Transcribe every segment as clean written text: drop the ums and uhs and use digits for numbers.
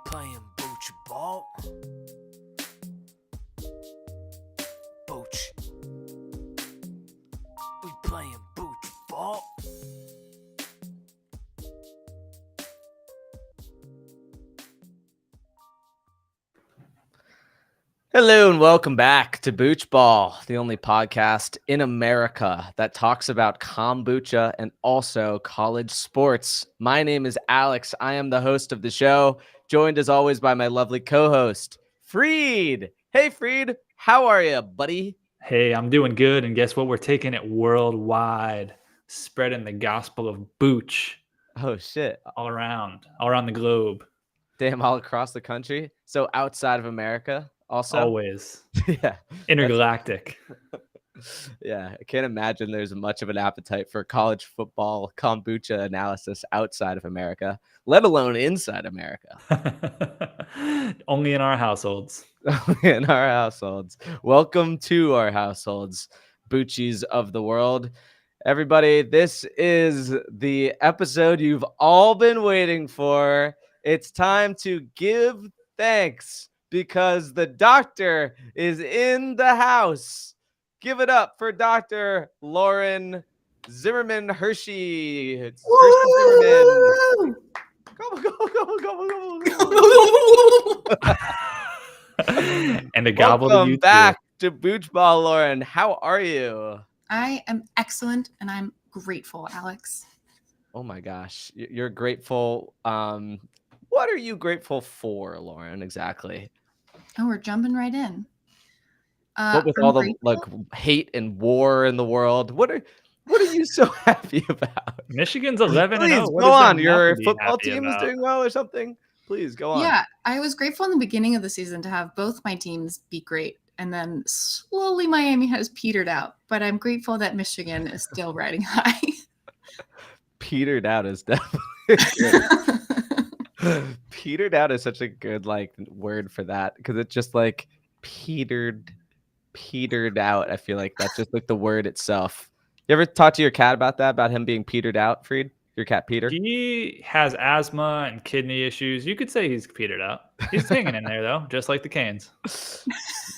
playing Booch ball. Booch. We playing Booch ball. Hello and welcome back to Booch Ball, the only podcast in America that talks about kombucha and also college sports. My name is Alex. I am the host of the show, joined as always by my lovely co-host, Freed. Hey, Freed, how are you, buddy? Hey, I'm doing good, and guess what? We're taking it worldwide, spreading the gospel of Booch Oh, shit. all around the globe. Damn, all across the country. So outside of America also? Always. Yeah. Intergalactic. Yeah, I can't imagine there's much of an appetite for college football kombucha analysis outside of America, let alone inside America. Only in our households. In our households. Welcome to our households, Boochies of the world. Everybody, this is the episode you've all been waiting for. It's time to give thanks because the doctor is in the house. Give it up for Dr. Lauren Zimmerman Hershey. It's Hershey Zimmerman. Go. And a gobble to you Welcome back to Booch Ball, Lauren. How are you? I am excellent and I'm grateful, Alex. Oh my gosh, you're grateful. What are you grateful for, Lauren, exactly? Oh, we're jumping right in. What with all the like hate and war in the world? What are you so happy about? Michigan's 11-0. Please go on. Your football team is doing well or something? Please go on. Yeah, I was grateful in the beginning of the season to have both my teams be great. And then slowly Miami has petered out. But I'm grateful that Michigan is still riding high. Petered out is definitely good. Petered out is such a good word for that because it's just like petered out. I feel like that's just like the word itself. You ever talk to your cat about that, about him being petered out, Freed? Your cat Peter? He has asthma and kidney issues. You could say he's petered out. He's hanging in there though, just like the Canes.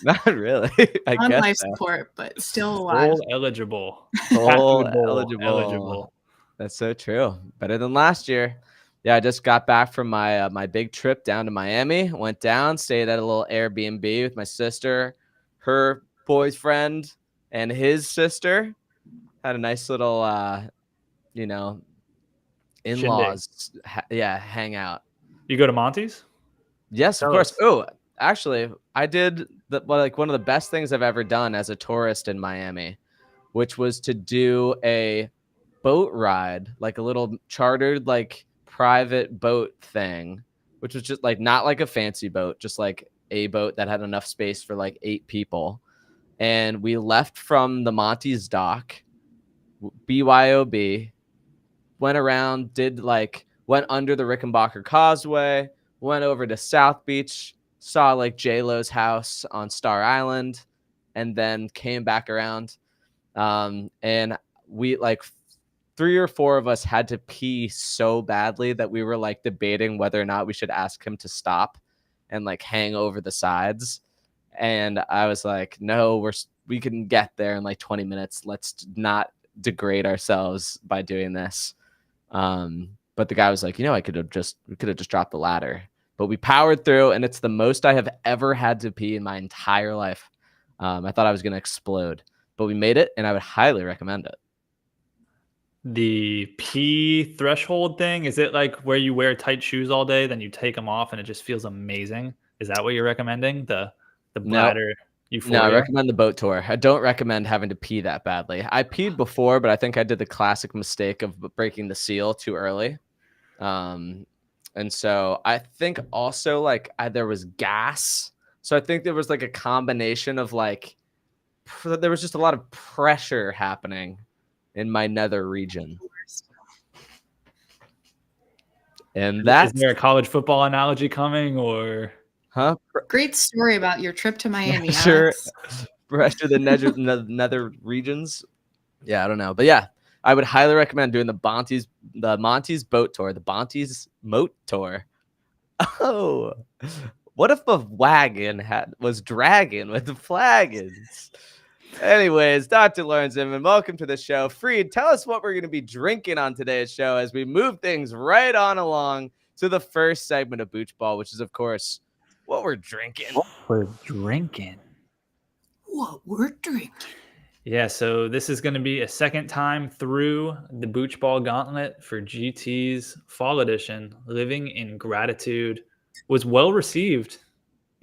Not really. On life support, but still alive. Full eligible. Full eligible. That's so true. Better than last year. Yeah, I just got back from my my big trip down to Miami. Went down, stayed at a little Airbnb with my sister, her boyfriend, and his sister. Had a nice little, in-laws, hang out. You go to Monty's? Yes, of course. Oh, actually, I did one of the best things I've ever done as a tourist in Miami, which was to do a boat ride, like a little chartered private boat thing, which was just not like a fancy boat, just like a boat that had enough space for 8 people. And we left from the Monty's dock, BYOB, went around, went under the Rickenbacker Causeway, went over to South Beach, saw J-Lo's house on Star Island, and then came back around. And we 3 or 4 of us had to pee so badly that we were debating whether or not we should ask him to stop and hang over the sides. And I was like, no, we can get there in 20 minutes. Let's not degrade ourselves by doing this. But the guy was like, we could have just dropped the ladder, but we powered through, and it's the most I have ever had to pee in my entire life. I thought I was going to explode, but we made it, and I would highly recommend it. The pee threshold thing, is it where you wear tight shoes all day, then you take them off and it just feels amazing? Is that what you're recommending? The bladder euphoria? No, I recommend the boat tour. I don't recommend having to pee that badly. I peed before, but I think I did the classic mistake of breaking the seal too early. And so I think also there was gas. So I think there was a combination of there was just a lot of pressure happening in my nether region. And that's... Is there a college football analogy coming, or... Huh? Great story about your trip to Miami. Sure. Pressure the nether regions. Yeah, I don't know. But yeah, I would highly recommend doing the Monty's boat tour, the Monty's moat tour. Oh, what if the wagon was dragging with the flagons? Anyways, Dr. Lauren Zimmerman, welcome to the show. Freed, tell us what we're going to be drinking on today's show as we move things right on along to the first segment of Booch Ball, which is, of course, what we're drinking. We're drinking. What we're drinking. Yeah, so this is going to be a second time through the Booch Ball Gauntlet for GT's Fall Edition. Living in Gratitude was well received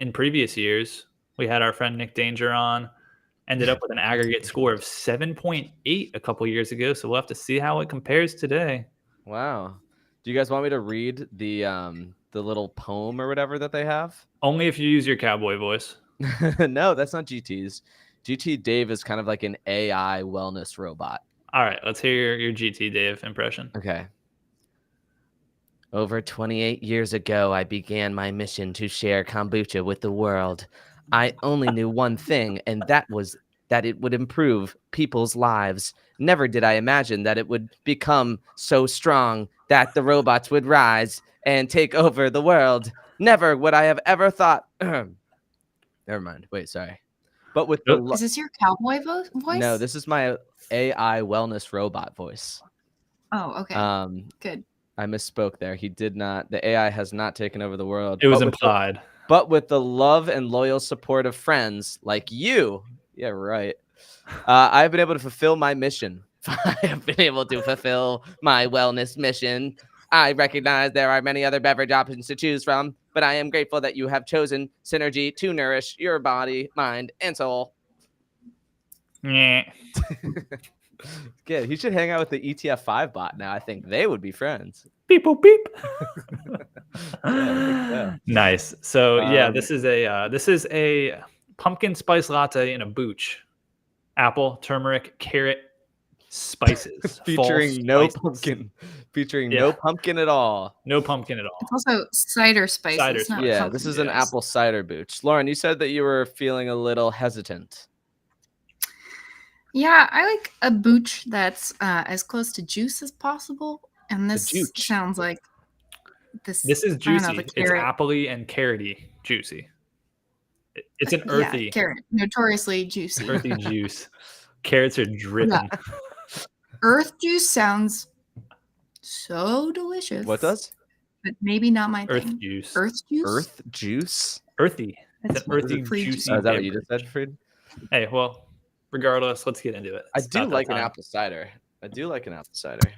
in previous years. We had our friend Nick Danger on, ended up with an aggregate score of 7.8 a couple years ago, so we'll have to see how it compares today. Wow. Do you guys want me to read the little poem or whatever that they have? Only if you use your cowboy voice. No, that's not GT's. GT Dave is kind of like an AI wellness robot. All right, let's hear your GT Dave impression. Okay. Over 28 years ago, I began my mission to share kombucha with the world. I only knew one thing, and that was that it would improve people's lives. Never did I imagine that it would become so strong that the robots would rise and take over the world. Never would I have ever thought. Never mind. Wait, sorry. But with the Is this your cowboy voice? no, this is my AI wellness robot voice. Oh, okay. Good. I misspoke there. He did not. The AI has not taken over the world. It was but with implied. but with the love and loyal support of friends like you, yeah, right. I've been able to fulfill my mission. I have been able to fulfill my wellness mission. I recognize there are many other beverage options to choose from, but I am grateful that you have chosen Synergy to nourish your body, mind, and soul. Yeah. Good. He should hang out with the ETF5 bot now. I think they would be friends. Beep boop beep. Yeah. Nice. So yeah, this is a pumpkin spice latte in a Booch. Apple, turmeric, carrot, spices. Featuring no pumpkin. Featuring no pumpkin at all. No pumpkin at all. It's also cider spice. Cider It's not spice. Yeah, pumpkin. this is an Yes. apple cider Booch. Lauren, you said that you were feeling a little hesitant. Yeah, I like a booch that's as close to juice as possible. And this Jooch. sounds like this. This is I don't know, juicy. the It's carrot. appley and carroty juicy. It's an Yeah, earthy, carrot. Notoriously juicy. earthy juice. Carrots are dripping. Earth juice sounds so delicious. What does? But maybe not my Earth thing. juice. Earth juice? Earth juice? Earthy. It's That's an earthy, free juicy. juice. Oh, is that what you beverage. just said, Fried? Hey, well, regardless, let's get into it. I It's do about that like an time. apple cider. I do like an apple cider.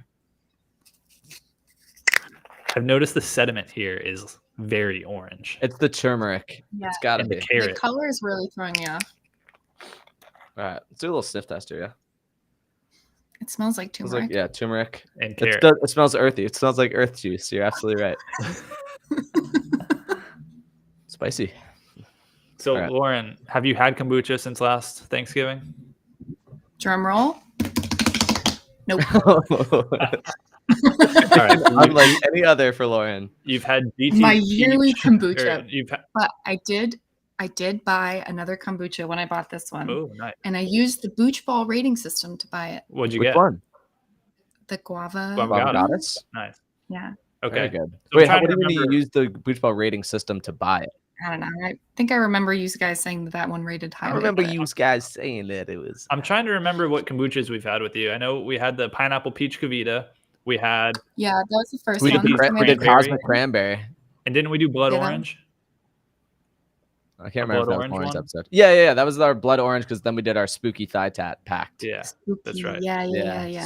I've noticed the sediment here is very orange. It's the turmeric. Yeah. It's got to And the be. The carrot. color is really throwing me off. All right. Let's do a little sniff test here, yeah? It smells like It smells turmeric. like, yeah, turmeric. And It, carrot. it smells earthy. It smells like earth juice. You're absolutely right. Spicy. So, All right. Lauren, have you had kombucha since last Thanksgiving? Drum roll. Nope. All right. Unlike any other for Lauren. You've had GT My yearly peach, kombucha. or you've had, But I did buy another kombucha when I bought this one. oh, nice. And I used the Booch Ball rating system to buy it. What'd you Which get? one? The guava. Guava Guava Goddess? Goddess? Nice. Yeah. Very Okay. good. So Wait, I'm how trying do to you mean you remember- use the Booch Ball rating system to buy it? I don't know. I think I remember you guys saying that one rated I highly. remember but- you guys saying that it was. I'm trying to remember what kombuchas we've had with you. I know we had the pineapple peach Kavita. We had, Yeah, that was the first We one. did, the we did cranberry. Cosmic Cranberry. and didn't we do blood Yeah, that- orange? I can't A remember if blood that was orange Lauren's one? episode. Yeah. That was our blood orange because then we did our spooky thigh tat pact. Yeah. That's right. Yeah.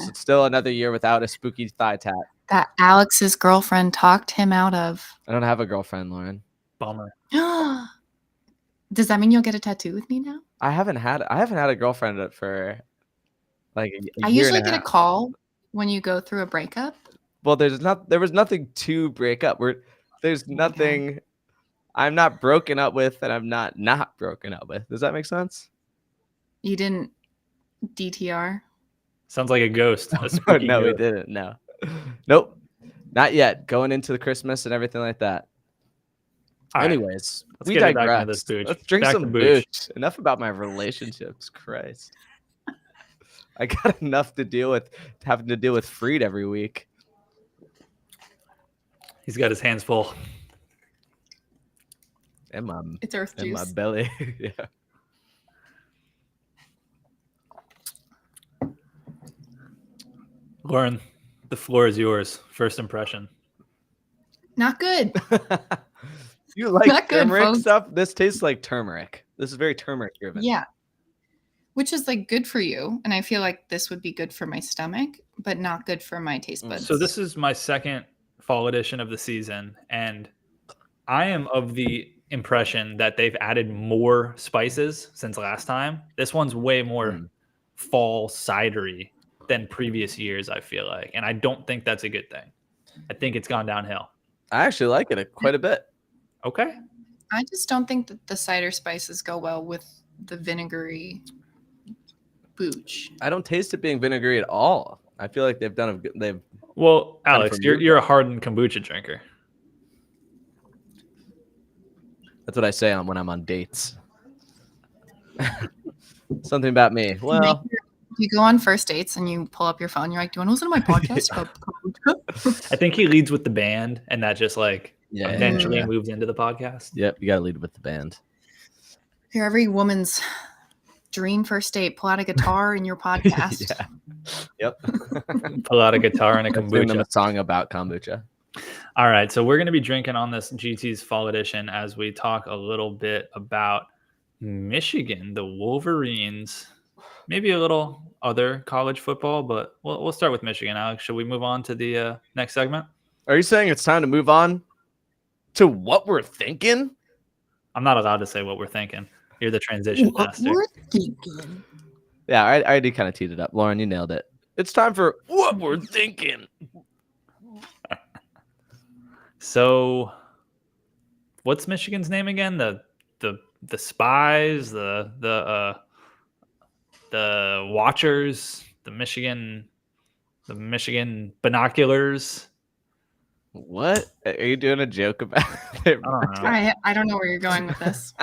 So it's still another year without a spooky thigh tat. That Alex's girlfriend talked him out of. I don't have a girlfriend, Lauren. Bummer. Does that mean you'll get a tattoo with me now? I haven't had a girlfriend for like a I year usually and a get a half. call when you go through a breakup. Well, there was nothing to break up. There's nothing I'm not broken up with and I'm not broken up with. Does that make sense? You didn't DTR. Sounds like a ghost. A spooky No, we ghost. didn't. No. Nope. Not yet. Going into the Christmas and everything like that. All right. Anyways, Let's we get it back into digress. this Booch. Let's drink Back to some Booch. Booch. Enough about my relationships. Christ. I got enough to deal with having to deal with Freed every week. He's got his hands full. in my It's earth in my juice. belly. Yeah. Lauren, the floor is yours. First impression. Not good. You like Not good, turmeric folks. stuff? This tastes like turmeric. This is very turmeric driven. Yeah. Which is like good for you. And I feel like this would be good for my stomach, but not good for my taste buds. So this is my second fall edition of the season, and I am of the impression that they've added more spices since last time. This one's way more fall cidery than previous years, I feel like. And I don't think that's a good thing. I think it's gone downhill. I actually like it quite a bit. Okay. I just don't think that the cider spices go well with the vinegary booch. I don't taste it being vinegary at all. I feel like they've Well, Kind of Alex, from you're a hardened kombucha drinker. that's what I say when I'm on dates. Something about me. Well, You go on first dates and you pull up your phone. You're like, "Do you want to listen to my podcast about kombucha?" I think he leads with the band, and that just like yeah. eventually Yeah. moves into the podcast. Yep, you gotta lead with the band. You're every woman's dream first date. Pull out a guitar in your podcast. Yeah. Yep. Pull out a guitar and a Sing them kombucha. a song about kombucha. All right, so we're going to be drinking on this GT's Fall Edition as we talk a little bit about Michigan, the Wolverines, maybe a little other college football, but we'll start with Michigan. Alex, should we move on to the next segment? Are you saying it's time to move on to what we're thinking? I'm not allowed to say what we're thinking. You're the transition master. We're thinking. Yeah, I already kind of teed it up. Lauren, you nailed it. It's time for what we're thinking. So, what's Michigan's name again? The spies, the watchers, the Michigan binoculars. What? Are you doing a joke about it? I don't know. I don't know where you're going with this.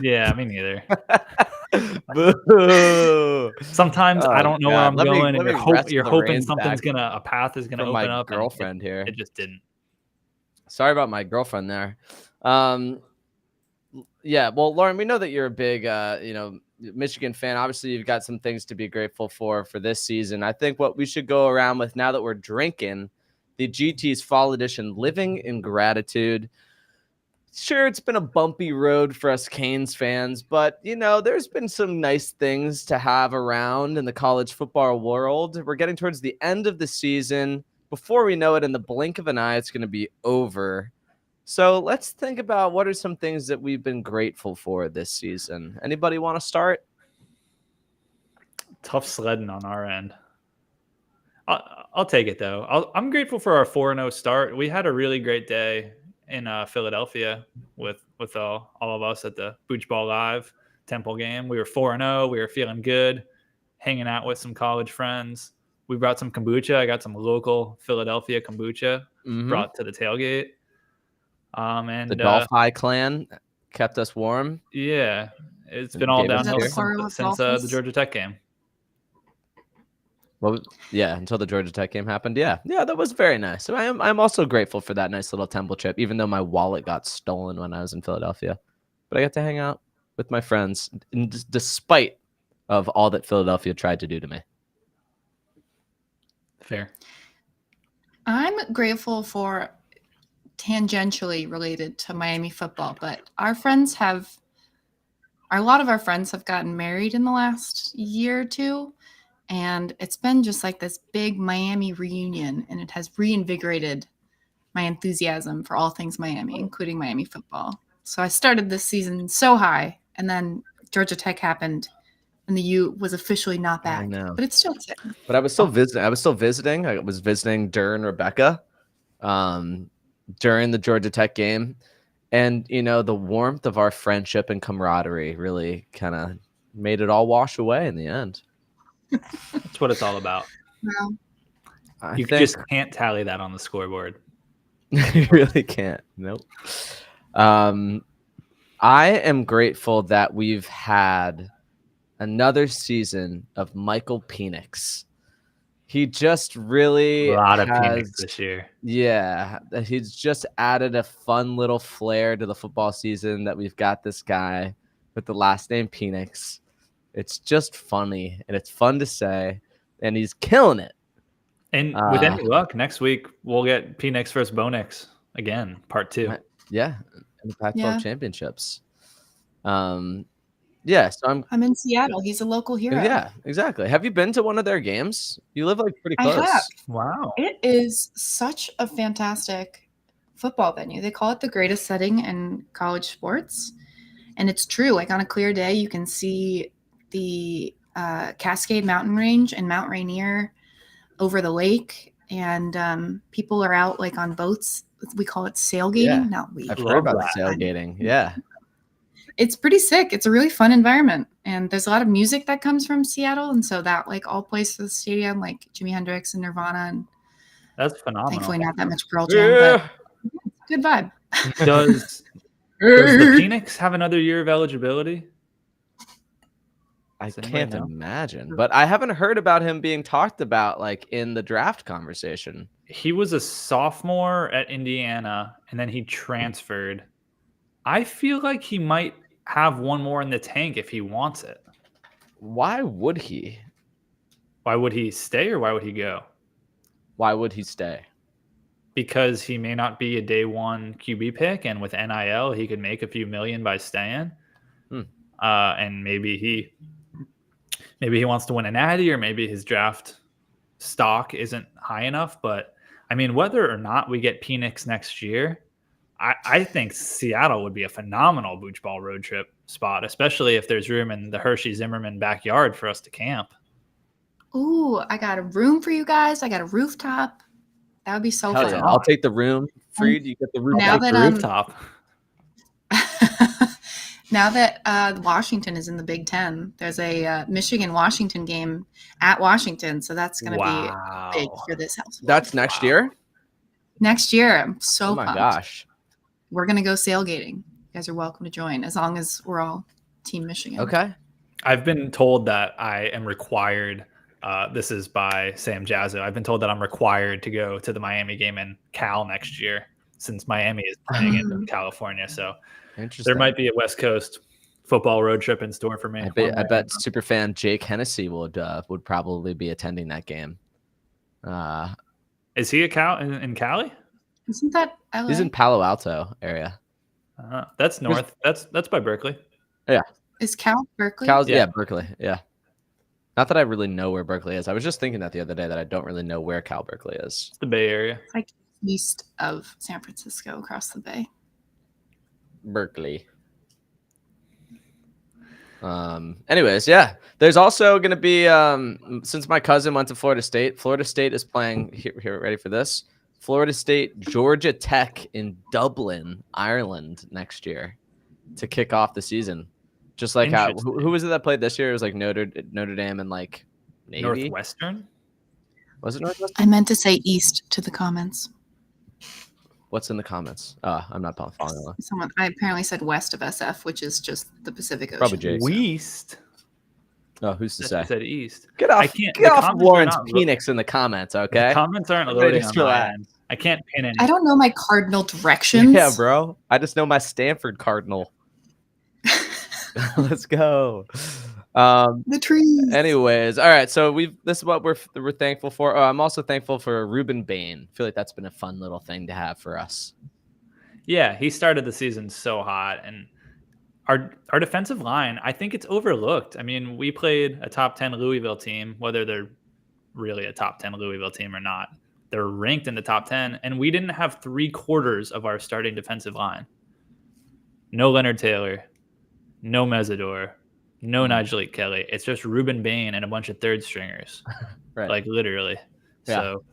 Yeah, me neither. Boo. Sometimes I don't know where I'm Let me- going, let and me wrestle you're the hoping reins something's back a path is gonna from open my up. and girlfriend here. It just didn't. Sorry about my girlfriend there. Yeah, well, Lauren, we know that you're a big, Michigan fan. Obviously, you've got some things to be grateful for this season. I think what we should go around with now that we're drinking the GT's Fall Edition, Living in Gratitude. Sure, it's been a bumpy road for us Canes fans, but, there's been some nice things to have around in the college football world. We're getting towards the end of the season. Before we know it, in the blink of an eye, it's going to be over. So let's think about what are some things that we've been grateful for this season. Anybody want to start? Tough sledding on our end. I'll take it though. I'm grateful for our 4-0 start. We had a really great day in Philadelphia with all of us at the Booch Ball Live Temple game. We were 4-0. We were feeling good, hanging out with some college friends. We brought some kombucha. I got some local Philadelphia kombucha brought to the tailgate. And the Dolphi clan kept us warm. Yeah, it's And been all gave us downhill beer. since the Georgia Tech game. Well, yeah, until the Georgia Tech game happened. Yeah, that was very nice. So I'm also grateful for that nice little temple trip, even though my wallet got stolen when I was in Philadelphia. But I got to hang out with my friends, despite of all that Philadelphia tried to do to me. Fair. I'm grateful for tangentially related to Miami football, but a lot of our friends have gotten married in the last year or two. And it's been just like this big Miami reunion, and it has reinvigorated my enthusiasm for all things Miami, including Miami football. So I started this season so high, and then Georgia Tech happened, and the U was officially not back. I know. But it's still exciting. But I was still visiting. I was visiting Dur and Rebecca during the Georgia Tech game. And, the warmth of our friendship and camaraderie really kind of made it all wash away in the end. That's what it's all about. Well, You just can't tally that on the scoreboard. You really can't. Nope. I am grateful that we've had another season of Michael Penix. he just really A lot of has, Phoenix this year. yeah, he's just added a fun little flair to the football season that we've got this guy with the last name Penix. It's just funny, and it's fun to say, and he's killing it. And with any luck, next week we'll get Penix versus Bonix again, part 2. Yeah, in the Pac-12 Yeah. championships. Yeah, so I'm in Seattle. He's a local hero. yeah, exactly. Have you been to one of their games? You live like pretty I close. have. Wow. It is such a fantastic football venue. They call it the greatest setting in college sports. And it's true. Like on a clear day, you can see the Cascade Mountain Range and Mount Rainier over the lake. And people are out like on boats. We call it sailgating. Yeah. Not we. I've Love heard about that. the tailgating. Yeah. It's pretty sick. It's a really fun environment. And there's a lot of music that comes from Seattle. And so that like all plays to the stadium, like Jimi Hendrix and Nirvana. And That's phenomenal. thankfully not that much Pearl Jam, but good vibe. Does the Phoenix have another year of eligibility? I Does anybody can't know? imagine, but I haven't heard about him being talked about like in the draft conversation. He was a sophomore at Indiana, and then he transferred. I feel like he might have one more in the tank if he wants it. Why would he? Why would he stay or why would he go? Why would he stay? Because he may not be a day one QB pick, and with NIL, he could make a few million by staying. And maybe he wants to win a natty, or maybe his draft stock isn't high enough. But I mean, whether or not we get Penix next year, I think Seattle would be a phenomenal Booch Ball road trip spot, especially if there's room in the Hershey Zimmerman backyard for us to camp. Ooh, I got a room for you guys. I got a rooftop. That would be so Hell fun. yeah. I'll take the room. Freed, you get the roof. Now Take that, the rooftop. Now that Washington is in the Big Ten, there's a Michigan-Washington game at Washington. So that's going to be big for this house. That's next year? Next year. I'm so Oh my pumped. gosh. We're going to go sailgating. You guys are welcome to join as long as we're all Team Michigan. Okay. I've been told that I am required. This is by Sam Jazzo. I've been told that I'm required to go to the Miami game in Cal next year, since Miami is playing in California. So there might be a West Coast football road trip in store for me. I bet superfan Jake Hennessy would probably be attending that game. Is he in Cali? Isn't that LA? He's in Palo Alto area. That's north. That's by Berkeley. Yeah. Is Cal Berkeley? Yeah, Berkeley. Yeah. Not that I really know where Berkeley is. I was just thinking that the other day that I don't really know where Cal Berkeley is. It's the Bay Area. It's like east of San Francisco across the bay. Berkeley. Anyways, yeah. There's also going to be, since my cousin went to Florida State is playing, here, ready for this? Florida State, Georgia Tech in Dublin, Ireland next year to kick off the season. Just like how, who was it that played this year? It was like Notre Dame and like Navy. Northwestern? Was it Northwestern? I meant to say east to the comments. What's in the comments? I'm not following along. I apparently said west of SF, which is just the Pacific Ocean. Probably Jake. West. Oh, who's to say? I said east. Get off comments Lawrence are not Phoenix in the comments, okay? The comments aren't Everybody loading just on my relax. end. I can't pin any. I don't know my cardinal directions. Yeah, bro. I just know my Stanford Cardinal. Let's go. The trees. Anyways, all right. So this is what we're thankful for. Oh, I'm also thankful for Ruben Bain. I feel like that's been a fun little thing to have for us. Yeah, he started the season so hot, and our defensive line, I think it's overlooked. I mean, we played a top 10 Louisville team, whether they're really a top 10 Louisville team or not. They're ranked in the top 10, and we didn't have 3/4 of our starting defensive line. No Leonard Taylor, no Mesidor, no Nigel Kelly. It's just Ruben Bain and a bunch of third stringers, Right. like literally. Yeah. So,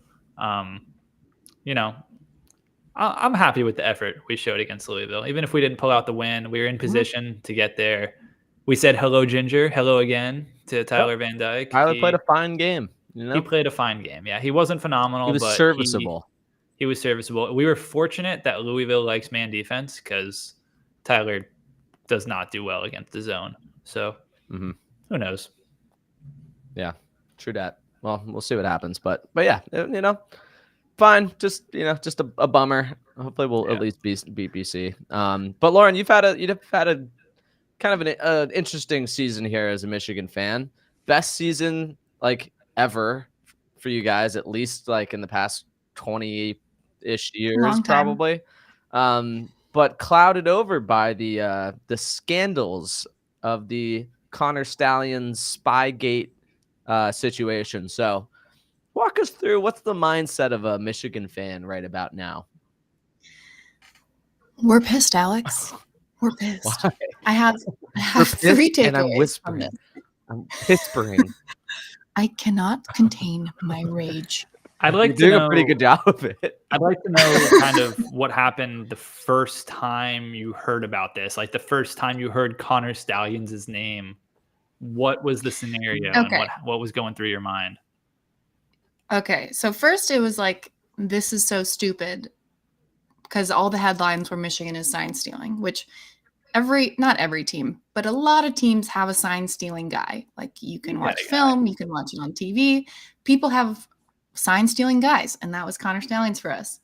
I'm happy with the effort we showed against Louisville. Even if we didn't pull out the win, we were in position to get there. We said hello, Ginger, hello again to Tyler Van Dyke. Tyler played a fine game. He played a fine game. Yeah, he wasn't phenomenal. He was but serviceable. He was serviceable. We were fortunate that Louisville likes man defense because Tyler does not do well against the zone. So who knows? Yeah, true that. well, we'll see what happens. But yeah, fine. Just just a bummer. Hopefully, we'll Yeah. at least beat BC. But Lauren, you've had a kind of an interesting season here as a Michigan fan. Best season like ever for you guys, at least like in the past 20-ish years, Long time. probably. But clouded over by the scandals of the Connor Stallions Spygate situation. So walk us through what's the mindset of a Michigan fan right about now. We're pissed, Alex. We're pissed. Why? I have We're 3 pissed and I'm takeaways from whispering. this. I'm whispering. I cannot contain my rage. I'd like You're to doing know a pretty good job of it. I'd like to know kind of what happened the first time you heard about this, like the first time you heard Connor Stallions' name. What was the scenario Okay. and what was going through your mind? Okay, so first it was like, this is so stupid, because all the headlines were Michigan is sign stealing, which not every team, but a lot of teams have a sign stealing guy. Like you can watch film, you can watch it on TV. People have sign stealing guys, and that was Connor Stallions for us.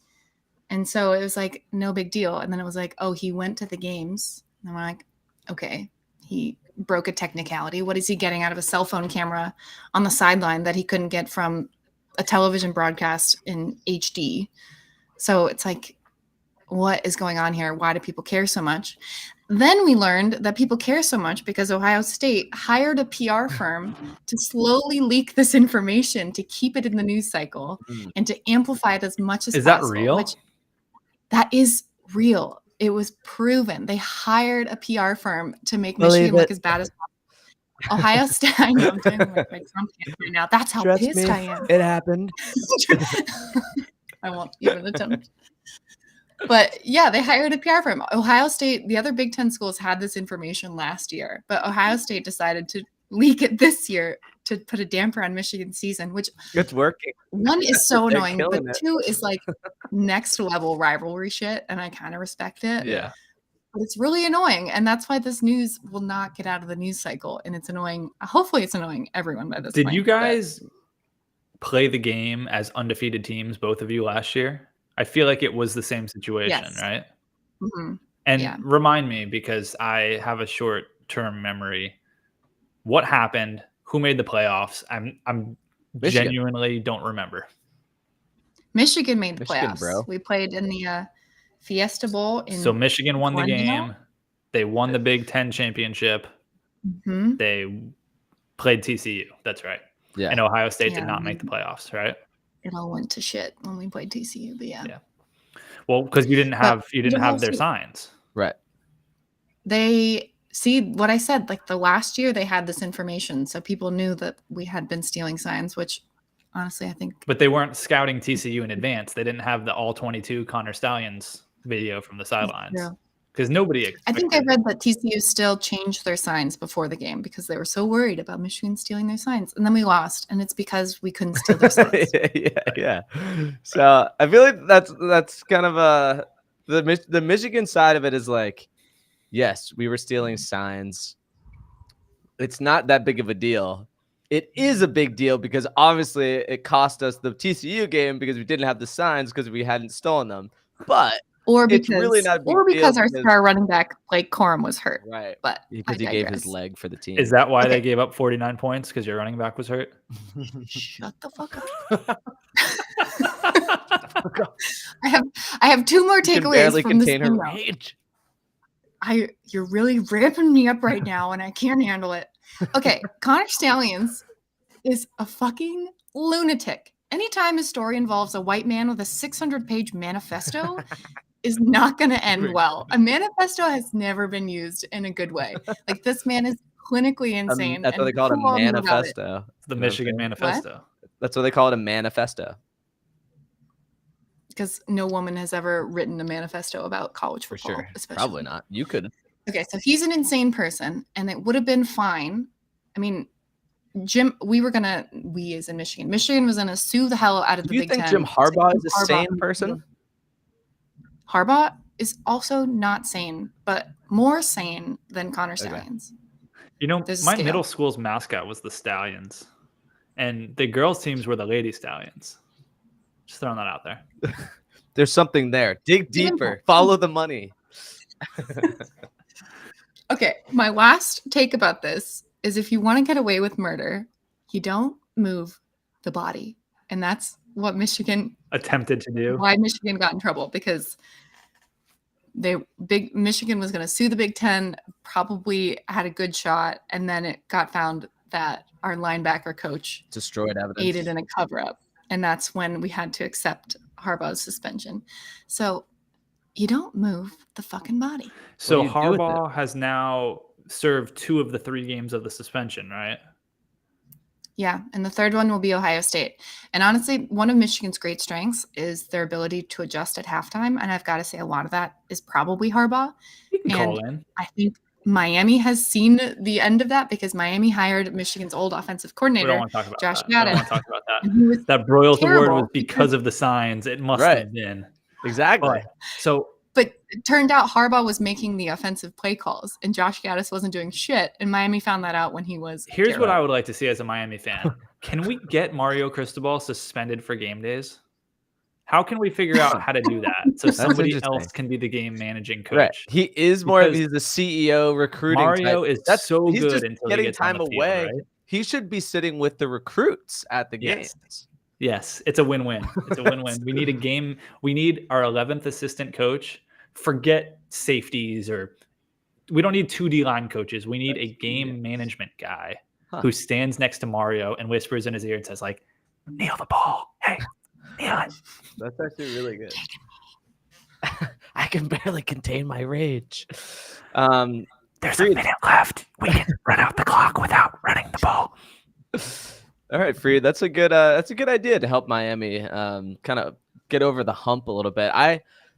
And so it was like no big deal. And then it was like, oh, he went to the games. And I'm like, okay, he broke a technicality. What is he getting out of a cell phone camera on the sideline that he couldn't get from a television broadcast in HD? So it's like, what is going on here? Why do people care so much? Then we learned that people care so much because Ohio State hired a PR firm to slowly leak this information to keep it in the news cycle and to amplify it as much as Is that possible. real? Which, that is real. It was proven. They hired a PR firm to make Michigan look as bad as possible. Ohio State, I know I'm doing my Trump right now. That's how Trust pissed me, I am. it happened. I won't even attempt. But yeah, they hired a PR firm. Ohio State, the other Big Ten schools had this information last year, but Ohio State decided to leak it this year to put a damper on Michigan's season, which It's working. one is so They're annoying, but killing it. 2 is like next level rivalry shit, and I kind of respect it. Yeah. But it's really annoying, and that's why this news will not get out of the news cycle, and it's annoying. Hopefully it's annoying everyone by this point. Did you guys play the game as undefeated teams, both of you, last year? I feel like it was the same situation, Yes. right? Mm-hmm. And Yeah. remind me, because I have a short-term memory. What happened? Who made the playoffs? I'm Michigan. genuinely don't remember. Michigan made the Michigan, playoffs. bro. We played in the Fiesta Bowl. So Michigan won the Glendale? game. They won the Big Ten championship. Mhm. They played TCU. That's right. Yeah. And Ohio State Yeah. did not make the playoffs, right? It all went to shit when we played TCU, but yeah. Yeah. Well, because you didn't have their also- signs. Right. They see what I said, like the last year they had this information, so people knew that we had been stealing signs, which honestly I think But they weren't scouting TCU in advance. They didn't have the all 22 Connor Stallions video from the sidelines. Yeah. Because nobody I expected think I read that TCU still changed their signs before the game because they were so worried about Michigan stealing their signs. And then we lost, and it's because we couldn't steal their signs. yeah. So I feel like that's kind of the Michigan side of it is like, yes, we were stealing signs. It's not that big of a deal. It is a big deal because obviously it cost us the TCU game because we didn't have the signs because we hadn't stolen them. But Or It's because, really not a big or because deal our because- star running back Blake Corum was hurt. right, But because I he gave his digress. leg for the team. Is that why Okay. they gave up 49 points? Because your running back was hurt? Shut the fuck up. I have 2 more You can takeaways barely from this contain her email. rage. You're really ramping me up right now, and I can't handle it. Okay, Connor Stallions is a fucking lunatic. Anytime a story involves a white man with a 600-page manifesto is not going to end well. A manifesto has never been used in a good way. Like, this man is clinically insane. That's what they and call it, a who all knew about it? manifesto. The You know what I'm Michigan saying? Manifesto. That's what they call it, a manifesto. Because no woman has ever written a manifesto about college For football. sure. Especially. Probably not. You could. Okay, so he's an insane person, and it would have been fine. I mean, we as in Michigan was gonna sue the hell out of Do the you Big think Ten. Jim Harbaugh is a Harbaugh- sane person? Harbaugh is also not sane, but more sane than Connor Okay. Stallions. You know, There's a my scale. middle school's mascot was the Stallions. and the girls' teams were the Lady Stallions. Just throwing that out there. There's something there. Dig Even deeper. Follow the money. Okay, my last take about this is if you want to get away with murder, you don't move the body. And that's what Attempted to do. why Michigan got in trouble, because Michigan was going to sue the Big Ten, probably had a good shot, and then it got found that our linebacker coach Destroyed evidence. aided in a cover-up. And that's when we had to accept Harbaugh's suspension. So you don't move the fucking body. So What do you do with Harbaugh has now served 2 of the 3 games of the suspension, right? Yeah, and the third one will be Ohio State. And honestly, one of Michigan's great strengths is their ability to adjust at halftime. And I've got to say, a lot of that is probably Harbaugh. You can call And in. I think Miami has seen the end of that, because Miami hired Michigan's old offensive We coordinator, don't want to talk about Josh that. We don't Gattis. want to talk about that. And he was That Broyles Award terrible was because of the signs. It must Right. have been. Exactly. But it turned out Harbaugh was making the offensive play calls, and Josh Gattis wasn't doing shit. And Miami found that out when he was. Here's what terrible. I would like to see as a Miami fan. Can we get Mario Cristobal suspended for game days? How can we figure out how to do that so somebody interesting. else can be the game managing coach? Right. He is more of Because he's the CEO recruiting. Mario type. is so he's good just until he getting gets on time the field, away. right? He should be sitting with the recruits at the Yes. games. Yes, it's a win-win. It's a win-win. We need a game. We need our 11th assistant coach. Forget safeties, or we don't need 2 D-line coaches. We need a game management guy who stands next to Mario and whispers in his ear and says, like, kneel the ball. Hey, kneel it. That's actually really good. I can barely contain my rage. There's a minute left. We can run out the clock without running the ball. All right, Freed. That's a good idea to help Miami kind of get over the hump a little bit.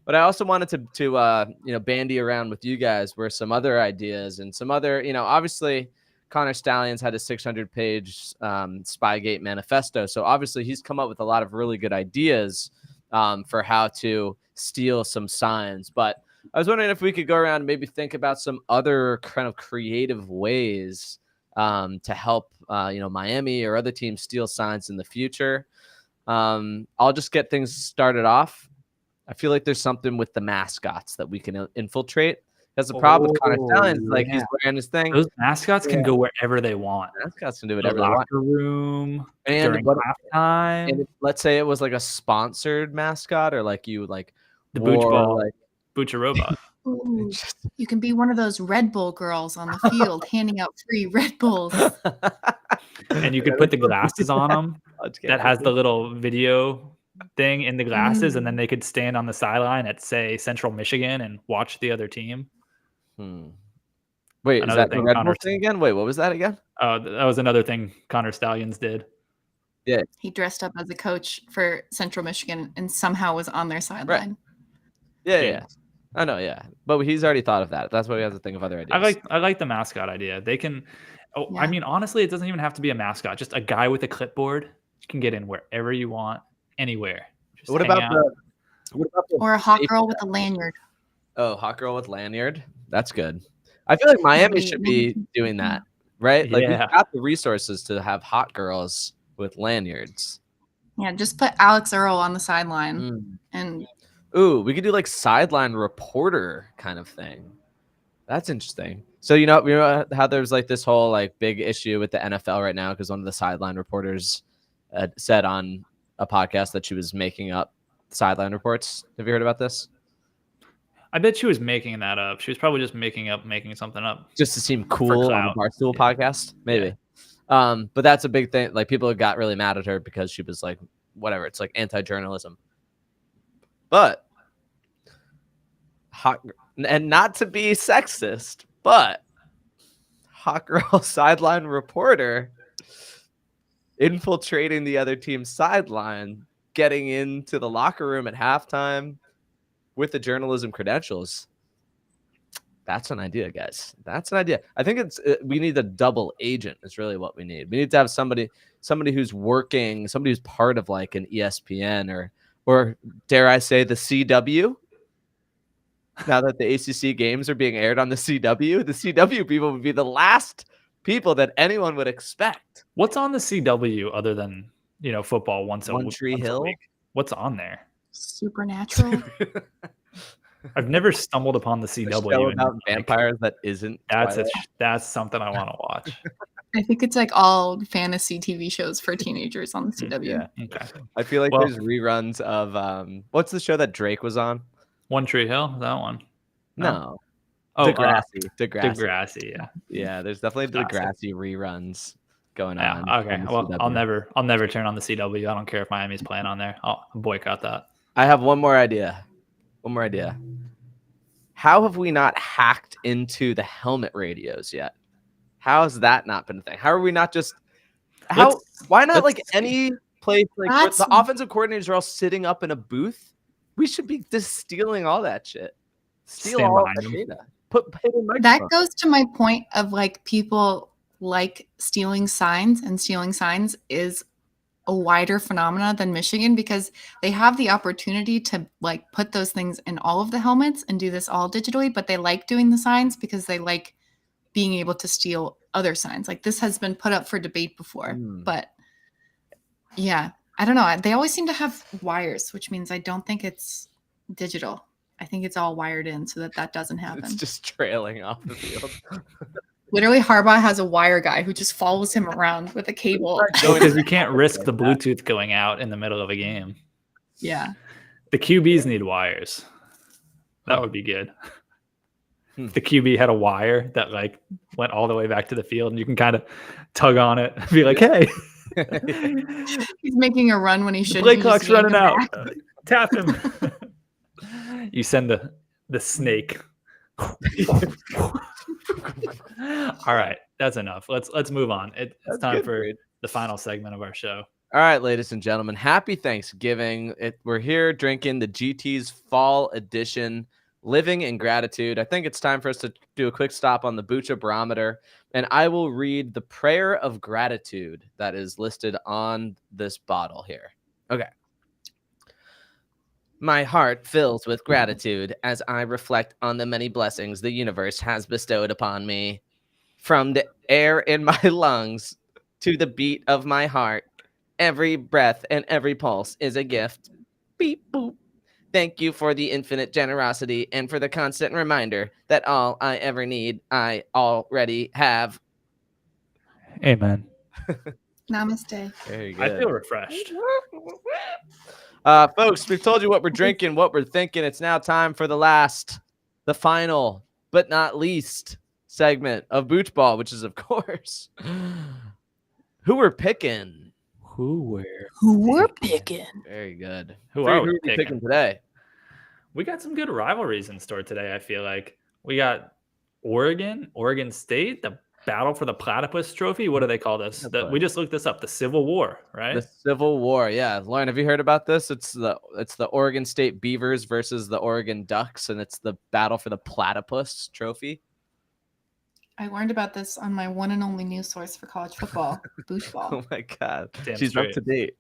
But I also wanted to bandy around with you guys were some other ideas and some other, obviously Connor Stallions had a 600-page Spygate manifesto. So obviously he's come up with a lot of really good ideas for how to steal some signs. But I was wondering if we could go around and maybe think about some other kind of creative ways to help, Miami or other teams steal signs in the future. I'll just get things started off. I feel like there's something with the mascots that we can infiltrate. Because the problem with Connor Stallions is like he's wearing his thing. Those mascots can go wherever they want. Mascots can do The whatever they want. locker room, And during what- halftime. And let's say it was like a sponsored mascot, or like you like The Booch wore, Ball. like Booch a robot. Ooh, you can be one of those Red Bull girls on the field handing out free Red Bulls. And you could put the glasses on them that has the little video thing in the glasses, and then they could stand on the sideline at, say, Central Michigan and watch the other team. Wait, Another is that the thing Red Connor- Bull thing again? Wait, what was that again? That was another thing Connor Stallions did. Yeah, He dressed up as a coach for Central Michigan and somehow was on their sideline. yeah. I know, yeah. But he's already thought of that. That's why we have to think of other ideas. I like the mascot idea. They can. I Yeah. mean, honestly, it doesn't even have to be a mascot. Just a guy with a clipboard can get in wherever you want, anywhere. Just What hang about out. the Or a hot girl with a lanyard. Oh, hot girl with lanyard? That's good. I feel like Miami Maybe- should be doing that, right? Like Yeah. we've got the resources to have hot girls with lanyards. Yeah, just put Alex Earl on the sideline and Ooh, we could do like sideline reporter kind of thing. That's interesting. So you know how there's like this whole like big issue with the NFL right now because one of the sideline reporters said on a podcast that she was making up sideline reports. Have you heard about this? I bet she was making that up. She was probably just making something up. Just to seem cool on clout. the Barstool podcast, maybe. But that's a big thing. Like people got really mad at her because she was like, whatever. It's like anti-journalism. But and not to be sexist, but hot girl sideline reporter infiltrating the other team's sideline, getting into the locker room at halftime with the journalism credentials. That's an idea, guys. That's an idea. I think we need a double agent is really what we need. We need to have somebody who's working, somebody who's part of like an ESPN or dare I say the CW. Now that the ACC games are being aired on the CW people would be the last people that anyone would expect. What's on the CW other than football once One Tree once a Hill? week? What's on there? Supernatural. I've never stumbled upon the A CW. show and about like, vampires that isn't Twilight. that's something I want to watch. I think it's like all fantasy TV shows for teenagers on the CW. Yeah. Okay. I feel like Well- there's reruns of what's the show that Drake was on? One Tree Hill, that one. No. Oh, Degrassi. Yeah. Yeah, there's definitely Classic. Degrassi reruns going Yeah. on. Okay. on the Well, CW. I'll never turn on the CW. I don't care if Miami's playing on there. I'll boycott that. I have one more idea. How have we not hacked into the helmet radios yet? How has that not been a thing? How are we not just why not like any place like where the offensive coordinators are all sitting up in a booth? We should be just stealing all that shit. Steal Stand all behind that them. data. Put hidden That microphones. goes to my point of like people like stealing signs, and stealing signs is a wider phenomena than Michigan because they have the opportunity to like put those things in all of the helmets and do this all digitally, but they like doing the signs because they like being able to steal other signs. Like this has been put up for debate before, but yeah, I don't know. They always seem to have wires, which means I don't think it's digital. I think it's all wired in so that doesn't happen. It's just trailing off the field. Literally, Harbaugh has a wire guy who just follows him around with a cable. Because you can't risk the Bluetooth going out in the middle of a game. Yeah. The QBs need wires. That would be good. If the QB had a wire that like went all the way back to the field and you can kind of tug on it and be like, hey. He's making a run when he should. Play clock's running out. Tap him. You send the snake. All right, that's enough. Let's move on. It's time for the final segment of our show. All right, ladies and gentlemen, happy Thanksgiving. We're here drinking the GT's fall edition, Living in Gratitude. I think it's time for us to do a quick stop on the Booch barometer, and I will read the prayer of gratitude that is listed on this bottle here. Okay. My heart fills with gratitude as I reflect on the many blessings the universe has bestowed upon me. From the air in my lungs to the beat of my heart, every breath and every pulse is a gift. Beep boop. Thank you for the infinite generosity and for the constant reminder that all I ever need, I already have. Amen. Namaste. Very good. I feel refreshed. Folks, we've told you what we're drinking, what we're thinking. It's now time for the final, but not least segment of Booch Ball, which is, of course, who we're picking. Who Who we're picking? Very good. Who Free, are we who we picking today? We got some good rivalries in store today, I feel like. We got Oregon State, the battle for the Platypus Trophy. What do they call this? We just looked this up. The Civil War, right? The Civil War, yeah. Lauren, have you heard about this? It's the Oregon State Beavers versus the Oregon Ducks, and it's the battle for the Platypus Trophy. I learned about this on my one and only news source for college football, Booch Ball. Oh my God, Damn she's straight. up to date.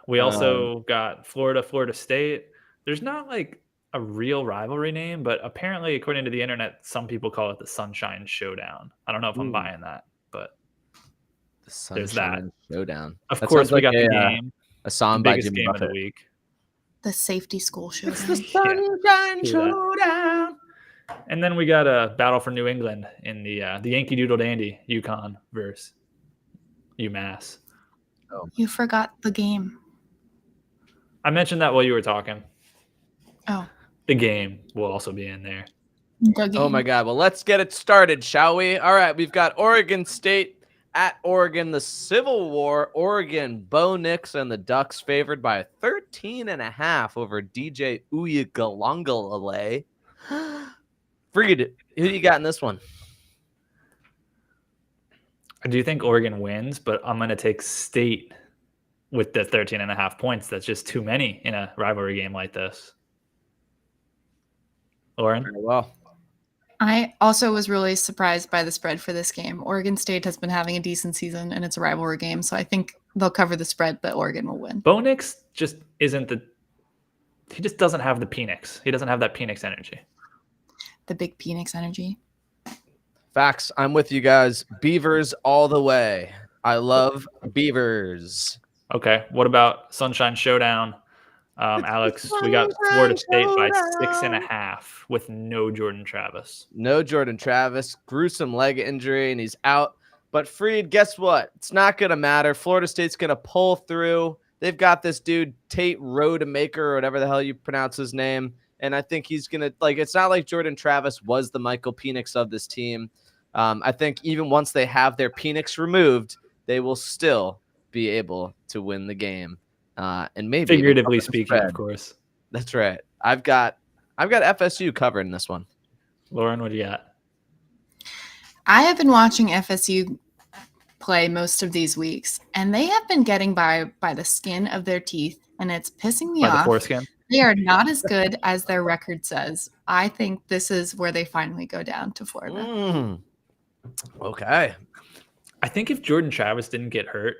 We also got Florida State. There's not like a real rivalry name, but apparently, according to the internet, some people call it the Sunshine Showdown. I don't know if I'm buying that, but The there's that. Showdown. Of That course, sounds we like got the game, a song the by biggest Jimmy game of the Buffett. week. The safety school showdown. Sunshine True Showdown. And then we got a battle for New England in the Yankee Doodle Dandy, UConn versus UMass. You forgot the game. I mentioned that while you were talking. Oh. The game will also be in there. The game. Oh my God. Well, let's get it started, shall we? All right. We've got Oregon State at Oregon, the Civil War. Oregon, Bo Nix and the Ducks favored by 13.5 over DJ Uiagalongolale. Freed. Who do you got in this one? I do think Oregon wins, but I'm going to take State with the 13.5 points. That's just too many in a rivalry game like this. Lauren? Very well. I also was really surprised by the spread for this game. Oregon State has been having a decent season, and it's a rivalry game, so I think they'll cover the spread, but Oregon will win. Bo Nix just isn't he just doesn't have the Penix. He doesn't have that Penix energy. The big Phoenix energy. Facts. I'm with you guys. Beavers all the way. I love Beavers. Okay. What about Sunshine Showdown? Alex, we got Florida State by 6.5 with no Jordan Travis. No Jordan Travis. Gruesome leg injury, and he's out. But Freed, guess what? It's not going to matter. Florida State's going to pull through. They've got this dude, Tate Rodemaker, or whatever the hell you pronounce his name. And I think he's going to, like, it's not like Jordan Travis was the Michael Penix of this team. I think even once they have their Penix removed, they will still be able to win the game. And maybe figuratively speaking, of course. That's right. I've got FSU covering this one. Lauren, what do you got? I have been watching FSU play most of these weeks, and they have been getting by the skin of their teeth, and it's pissing me By off. the foreskin? They are not as good as their record says. I think this is where they finally go down to Florida. Okay. I think if Jordan Travis didn't get hurt,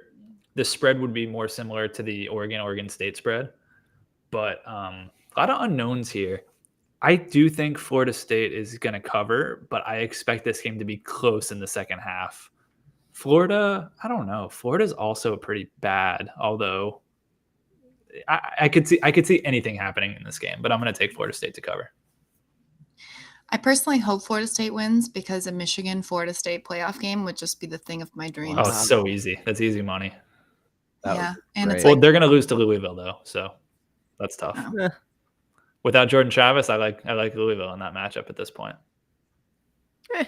the spread would be more similar to the Oregon State spread. But a lot of unknowns here. I do think Florida State is going to cover, but I expect this game to be close in the second half. Florida, I don't know. Florida's also pretty bad, although I could see anything happening in this game, but I'm going to take Florida State to cover. I personally hope Florida State wins because a Michigan-Florida State playoff game would just be the thing of my dreams. Oh, it's so easy. That's easy money. Yeah, and it's Well, like they're going to lose to Louisville, though, so that's tough. Oh. Without Jordan Travis, I like Louisville in that matchup at this point. I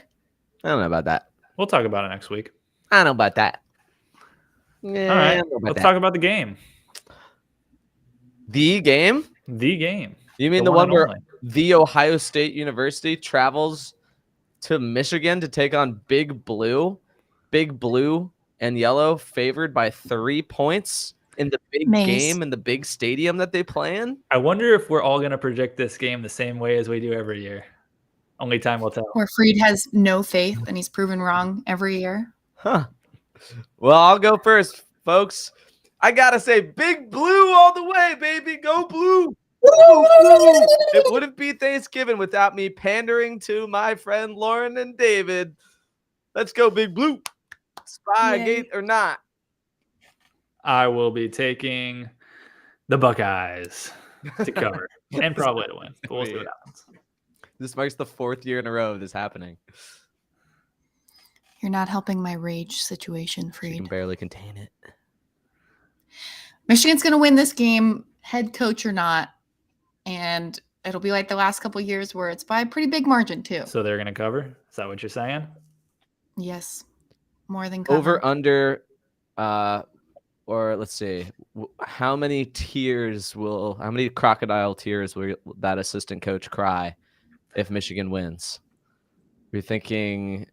don't know about that. We'll talk about it next week. I don't know about that. Yeah, All right, I don't know about let's that. talk about the game. The game? The game. You mean the one one and where only. the Ohio State University travels to Michigan to take on Big Blue and Yellow, favored by 3 points in the big Mace. game in the big stadium that they play in? I wonder if we're all going to predict this game the same way as we do every year. Only time will tell. where Freed has no faith and he's proven wrong every year. Huh. Well, I'll go first, folks. I gotta say, Big Blue all the way, baby. Go Blue. Go Blue. It wouldn't be Thanksgiving without me pandering to my friend Lauren and David. Let's go, Big Blue. Spygate or not. I will be taking the Buckeyes to cover and probably to win. But we'll see what happens. This marks the 4th year in a row of this happening. You're not helping my rage situation, She can Freed. barely contain it. Michigan's going to win this game, head coach or not, and it'll be like the last couple of years where it's by a pretty big margin too. So they're going to cover? Is that what you're saying? Yes, more than cover. Over under, or let's see, how many crocodile tears will that assistant coach cry if Michigan wins? You're thinking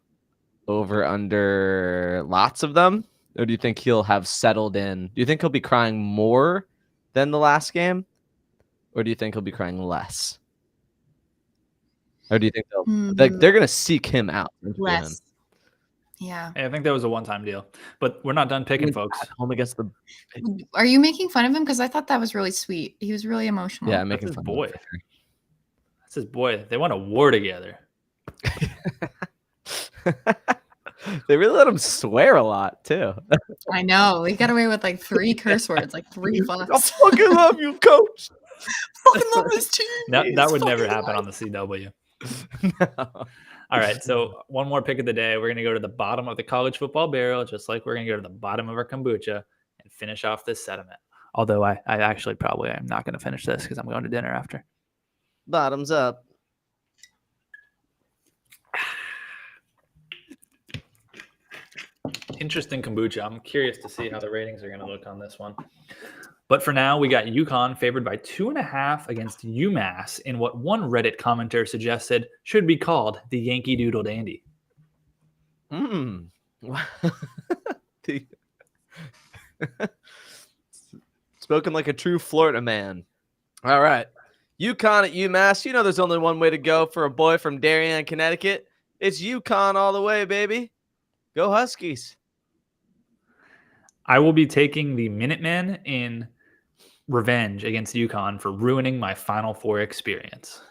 over under lots of them, or do you think he'll have settled in? Do you think he'll be crying more than the last game, or do you think he'll be crying less? Or do you think they're going to seek him out? Less. Yeah. I think that was a one-time deal. But we're not done picking, folks. At home against the Are you making fun of him? Because I thought that was really sweet. He was really emotional. I'm making That's his fun boy. of him for sure. That's his boy. They won a war together. They really let him swear a lot too. I know. He got away with like 3 curse words, like 3 I fucks. fucking love you, coach. Fucking love this team. That would never Fucking happen on the CW. All right, so one more pick of the day. We're going to go to the bottom of the college football barrel, just like we're going to go to the bottom of our kombucha and finish off this sediment. Although I actually probably am not going to finish this because I'm going to dinner after. Bottoms up. Interesting kombucha. I'm curious to see how the ratings are going to look on this one. But for now, we got UConn favored by 2.5 against UMass in what one Reddit commenter suggested should be called the Yankee Doodle Dandy. Spoken like a true Florida man. All right. UConn at UMass. You know there's only one way to go for a boy from Darien, Connecticut. It's UConn all the way, baby. Go Huskies. I will be taking the Minutemen in revenge against UConn for ruining my Final Four experience.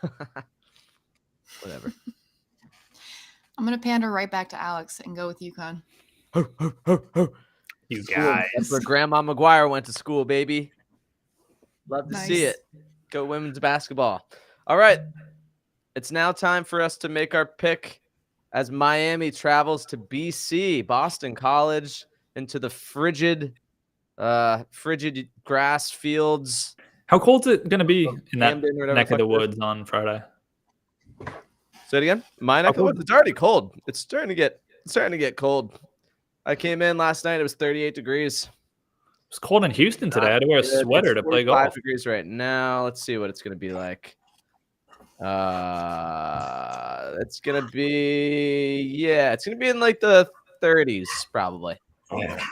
Whatever. I'm gonna pander right back to Alex and go with UConn. You Cool. guys. That's where Grandma McGuire went to school, baby. Love to see Nice. it. Go women's basketball. All right. It's now time for us to make our pick as Miami travels to BC, Boston College, into the frigid grass fields. How cold's it going to be in that Camden or whatever neck of fuck the it is. woods on Friday? Say it again. My neck of the cold? woods. It's already cold. It's starting to get cold. I came in last night. It was 38 degrees. It's cold in Houston today. I had to wear a sweater to play 45 golf. degrees right now. Let's see what it's going to be like. It's going to be in like the 30s probably.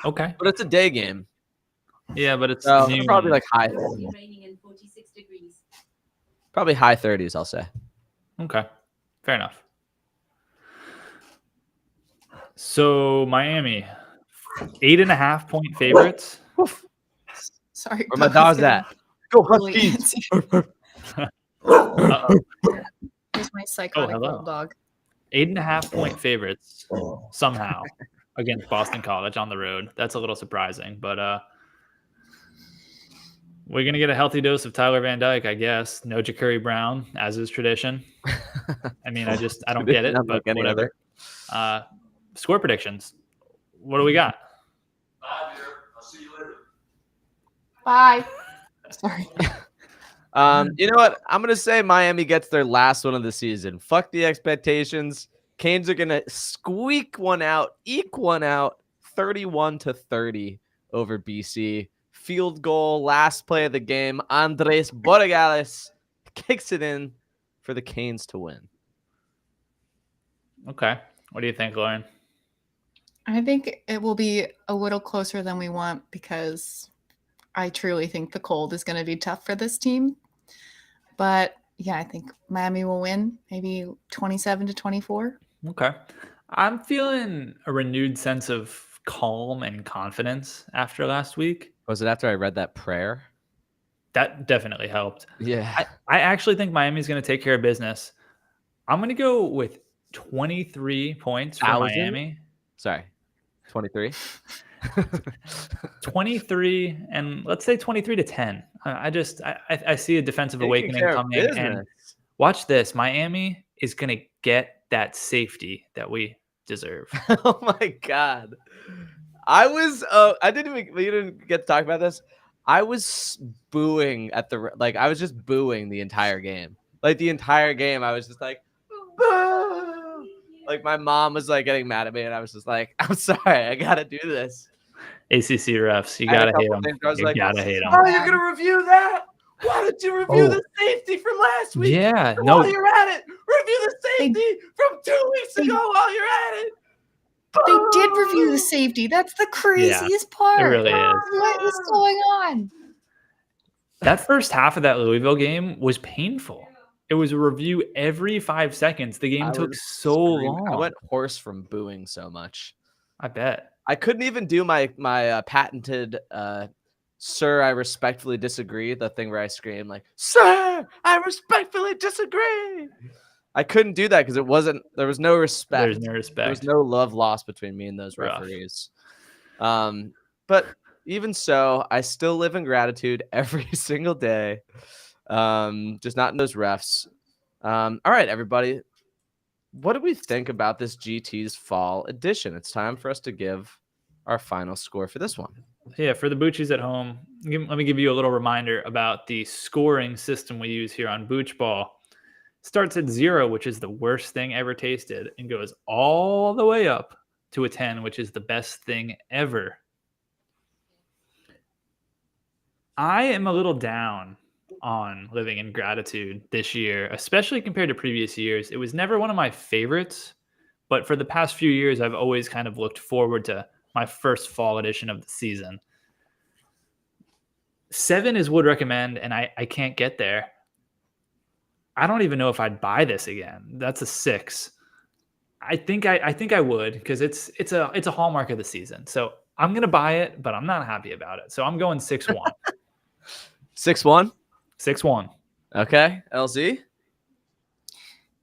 Okay. But it's a day game. Yeah, but it's So noon. probably like high, Raining and 46 degrees. probably high 30s, I'll say. Okay. Fair enough. So Miami, 8.5 point favorites. Sorry. Where my Bubba's dog's getting at? Go really Huskies. antsy. Uh-oh. Here's my psychotic hello. little dog. 8.5 point favorites somehow against Boston College on the road. That's a little surprising, but we're gonna get a healthy dose of Tyler Van Dyke, I guess. No Ja'Kurrie Brown, as is tradition. I mean, I don't get it, Not but like any whatever. Score predictions. What do we got? Bye. Sorry. You know what? I'm gonna say Miami gets their last one of the season. Fuck the expectations. Canes are gonna eke one out, 31-30 over BC. Field goal, last play of the game. Andres Borregales kicks it in for the Canes to win. Okay. What do you think, Lauren? I think it will be a little closer than we want because I truly think the cold is going to be tough for this team. But yeah, I think Miami will win, maybe 27-24. Okay. I'm feeling a renewed sense of calm and confidence after last week. Was it after I read that prayer? That definitely helped. Yeah. I actually think Miami's going to take care of business. I'm going to go with 23 points for 1,000? Miami. Sorry. 23. 23 and let's say 23-10. I see a defensive Taking awakening care of coming. And business. watch this. Miami is going to get that safety that we deserve. Oh my God. We didn't get to talk about this. I was booing I was just booing the entire game. Like the entire game, I was just like, boo! Like my mom was like getting mad at me and I was just like, I'm sorry, I gotta do this. ACC refs, you I had got a to hate couple them. things where I was You like, got to hate them. oh, you're gonna review that? Why don't you review the safety from last week? Yeah, And no. while you're at it, review the safety from 2 weeks ago while you're at it. They did review the safety. That's the craziest part. It really is. What is going on? That first half of that Louisville game was painful. It was a review every 5 seconds. The game I took was so screaming. long. I went hoarse from booing so much. I bet. I couldn't even do my patented "Sir, I respectfully disagree." The thing where I scream like, "Sir, I respectfully disagree." I couldn't do that because there was no respect. There's no respect. There was no love lost between me and those Rough. referees. But even so, I still live in gratitude every single day. Just not in those refs. All right, everybody. What do we think about this GT's fall edition? It's time for us to give our final score for this one. Yeah, for the Boochies at home, let me give you a little reminder about the scoring system we use here on Booch Ball. Starts at 0, which is the worst thing ever tasted, and goes all the way up to a 10, which is the best thing ever. I am a little down on living in gratitude this year, especially compared to previous years. It was never one of my favorites, but for the past few years, I've always kind of looked forward to my first fall edition of the season. 7 is would recommend, and I can't get there. I don't even know if I'd buy this again. That's a 6. I think I would because it's a hallmark of the season. So I'm gonna buy it, but I'm not happy about it. So I'm going 6-1. 6-1. 6-1. Okay, LZ.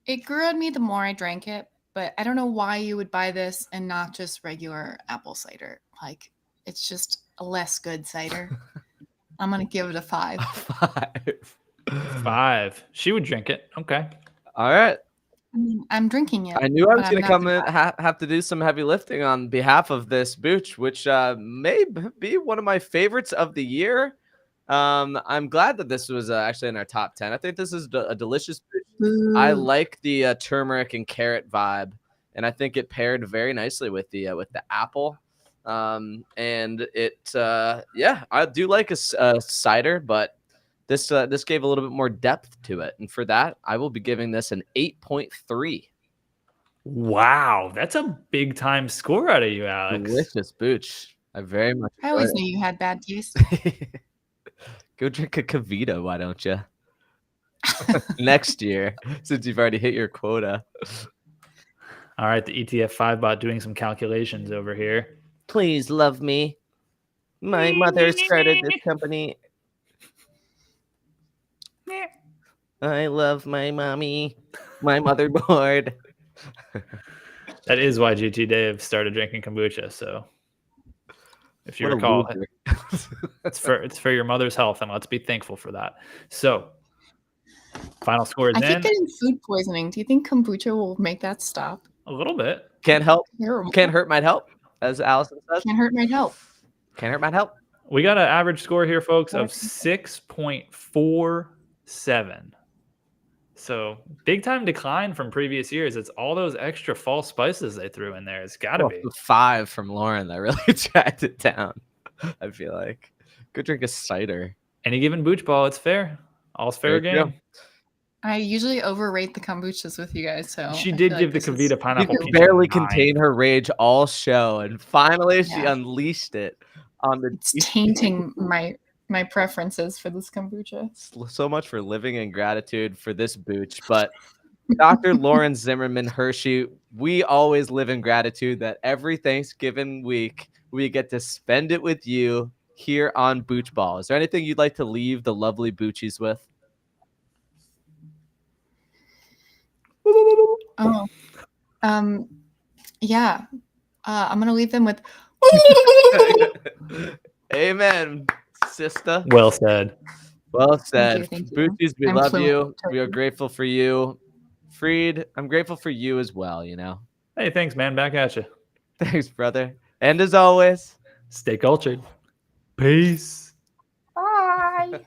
It grew on me the more I drank it, but I don't know why you would buy this and not just regular apple cider. Like, it's just a less good cider. I'm gonna give it a 5. 5. 5. She would drink it. Okay. All right. I mean, I'm drinking it. I knew I but was I'm going to not come gonna in have to do some heavy lifting on behalf of this Booch, which may be one of my favorites of the year. I'm glad that this was actually in our top 10. I think this is a delicious Booch. I Boo. like the turmeric and carrot vibe, and I think it paired very nicely with the apple. And it yeah, I do like a cider, but this gave a little bit more depth to it, and for that, I will be giving this an 8.3. Wow, that's a big time score out of you, Alex. Delicious Booch. I very much I enjoy always it. knew you had bad taste. Go drink a Kavita, why don't you? Next year, since you've already hit your quota. All right, the ETF 5 bot doing some calculations over here. Please love me. My mother started this company. I love my mommy. My motherboard. That is why GT Dave started drinking kombucha. So, if you What a recall, loser. it's for your mother's health, and let's be thankful for that. So, final score is I keep in. getting food poisoning. Do you think kombucha will make that stop? A little bit. Can't help. Terrible. Can't hurt, might help, as Allison says. Can't hurt, might help. Can't hurt, might help. We got an average score here, folks, of Okay. 6.47. So big time decline from previous years. It's all those extra false spices they threw in there. It's got to be. The 5 from Lauren that really dragged it down. I feel like. Go drink a cider. Any given Booch ball, it's fair. All's fair There you game. I usually overrate the kombuchas with you guys, so She I did feel give like the this is- Kavita She pineapple could peach. barely a 9. contain her rage all show, and finally she Yeah. unleashed it on the. It's tainting my preferences for this kombucha. So much for living in gratitude for this Booch, but Dr. Lauren Zimmerman Hershey, we always live in gratitude that every Thanksgiving week we get to spend it with you here on Booch Ball. Is there anything you'd like to leave the lovely Boochies with? Oh, yeah. I'm gonna leave them with. Amen, sister. Well said. Well said. thank you. Boochies, we I'm love fluent. you. We are Totally. grateful for you. Freed, I'm grateful for you as well, you know. Hey, thanks, man. Back at you. Thanks, brother. And as always, Stay cultured. Peace. Bye.